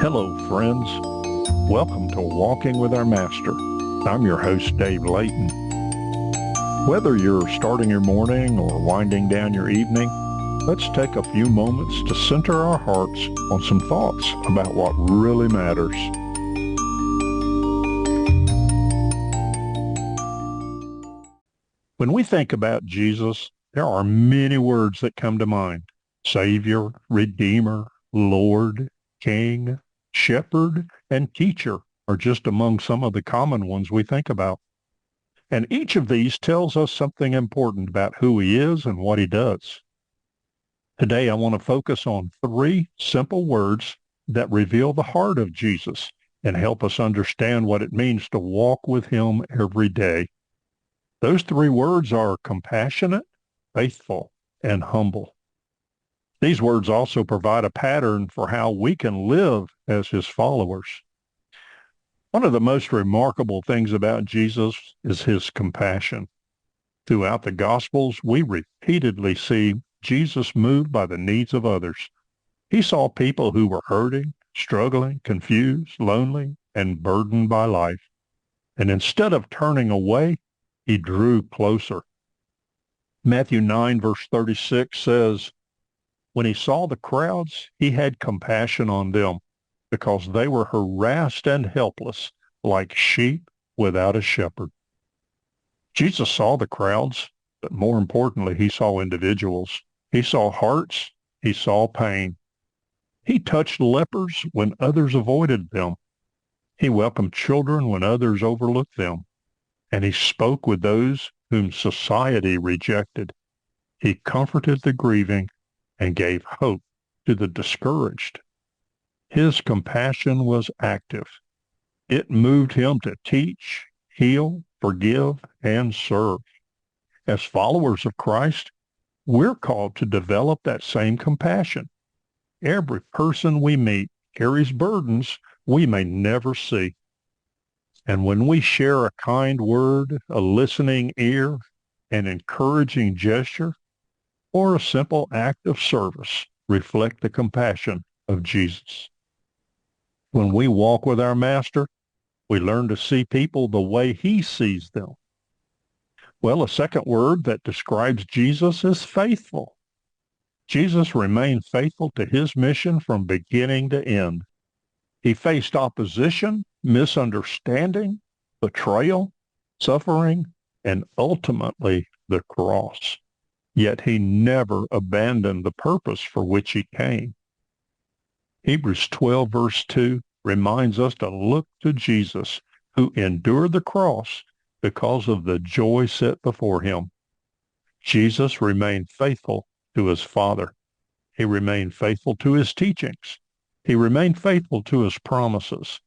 Hello, friends. Welcome to Walking with Our Master. I'm your host, Dave Layton. Whether you're starting your morning or winding down your evening, let's take a few moments to center our hearts on some thoughts about what really matters. When we think about Jesus, there are many words that come to mind. Savior, Redeemer, Lord, King, Shepherd, and Teacher are just among some of the common ones we think about. And each of these tells us something important about who he is and what he does. Today, I want to focus on three simple words that reveal the heart of Jesus and help us understand what it means to walk with him every day. Those three words are compassionate, faithful, and humble. These words also provide a pattern for how we can live as his followers. One of the most remarkable things about Jesus is his compassion. Throughout the Gospels, we repeatedly see Jesus moved by the needs of others. He saw people who were hurting, struggling, confused, lonely, and burdened by life. And instead of turning away, he drew closer. Matthew 9, verse 36 says, "When he saw the crowds, he had compassion on them, because they were harassed and helpless, like sheep without a shepherd." Jesus saw the crowds, but more importantly, he saw individuals. He saw hearts. He saw pain. He touched lepers when others avoided them. He welcomed children when others overlooked them. And he spoke with those whom society rejected. He comforted the grieving and gave hope to the discouraged. His compassion was active. It moved him to teach, heal, forgive, and serve. As followers of Christ, we're called to develop that same compassion. Every person we meet carries burdens we may never see. And when we share a kind word, a listening ear, an encouraging gesture, or a simple act of service, reflect the compassion of Jesus. When we walk with our Master, we learn to see people the way he sees them. Well, a second word that describes Jesus is faithful. Jesus remained faithful to his mission from beginning to end. He faced opposition, misunderstanding, betrayal, suffering, and ultimately the cross. Yet he never abandoned the purpose for which he came. Hebrews 12, verse 2 reminds us to look to Jesus, who endured the cross because of the joy set before him. Jesus remained faithful to his Father. He remained faithful to his teachings. He remained faithful to his promises,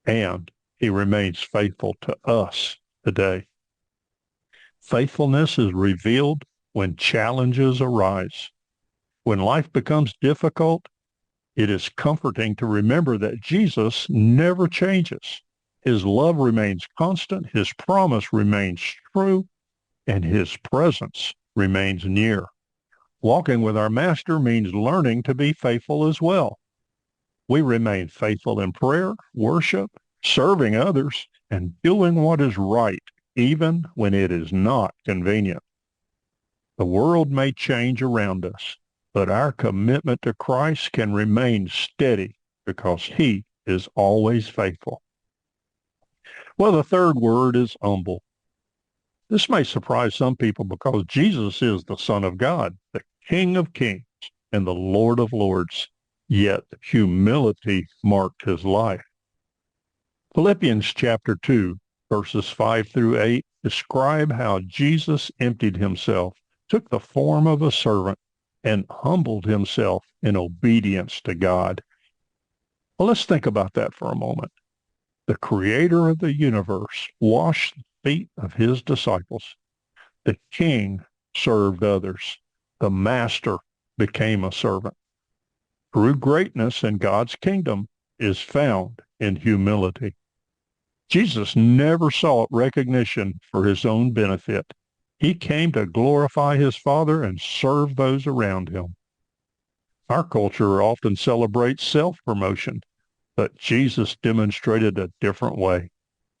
and he remains faithful to us today. Faithfulness is revealed when challenges arise. When life becomes difficult, it is comforting to remember that Jesus never changes. His love remains constant, his promise remains true, and his presence remains near. Walking with our Master means learning to be faithful as well. We remain faithful in prayer, worship, serving others, and doing what is right, even when it is not convenient. The world may change around us, but our commitment to Christ can remain steady because he is always faithful. Well, the third word is humble. This may surprise some people because Jesus is the Son of God, the King of Kings, and the Lord of Lords. Yet humility marked his life. Philippians chapter 2, verses 5 through 8 describe how Jesus emptied himself, took the form of a servant, and humbled himself in obedience to God. Well, let's think about that for a moment. The creator of the universe washed the feet of his disciples. The king served others. The master became a servant. True greatness in God's kingdom is found in humility. Jesus never sought recognition for his own benefit. He came to glorify his Father and serve those around him. Our culture often celebrates self-promotion, But Jesus demonstrated a different way.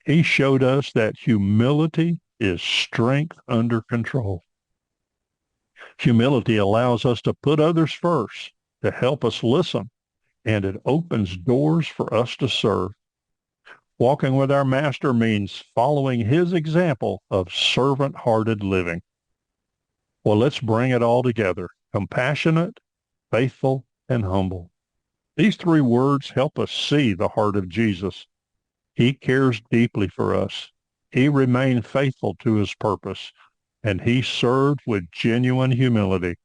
He showed us that humility is strength under control. Humility allows us to put others first, to help us listen, and it opens doors for us to serve. Walking with our Master means following his example of servant-hearted living. Well, let's bring it all together. Compassionate, faithful, and humble. These three words help us see the heart of Jesus. He cares deeply for us. He remained faithful to his purpose, and he served with genuine humility.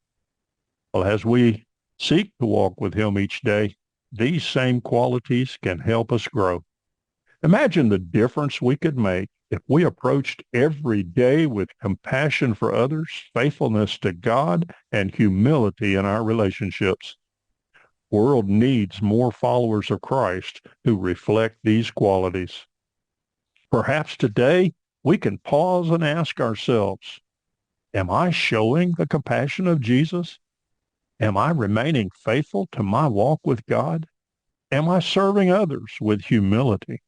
Well, as we seek to walk with him each day, these same qualities can help us grow. Imagine the difference we could make if we approached every day with compassion for others, faithfulness to God, and humility in our relationships. The world needs more followers of Christ who reflect these qualities. Perhaps today we can pause and ask ourselves, am I showing the compassion of Jesus? Am I remaining faithful to my walk with God? Am I serving others with humility?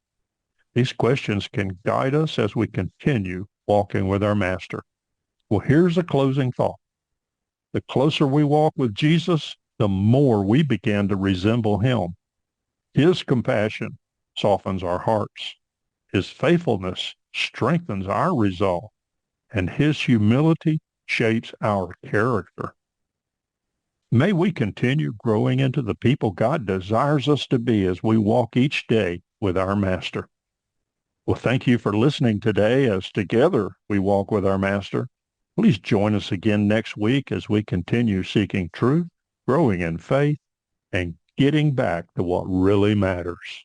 These questions can guide us as we continue walking with our Master. Well, here's a closing thought. The closer we walk with Jesus, the more we begin to resemble him. His compassion softens our hearts. His faithfulness strengthens our resolve, and his humility shapes our character. May we continue growing into the people God desires us to be as we walk each day with our Master. Well, thank you for listening today as together we walk with our Master. Please join us again next week as we continue seeking truth, growing in faith, and getting back to what really matters.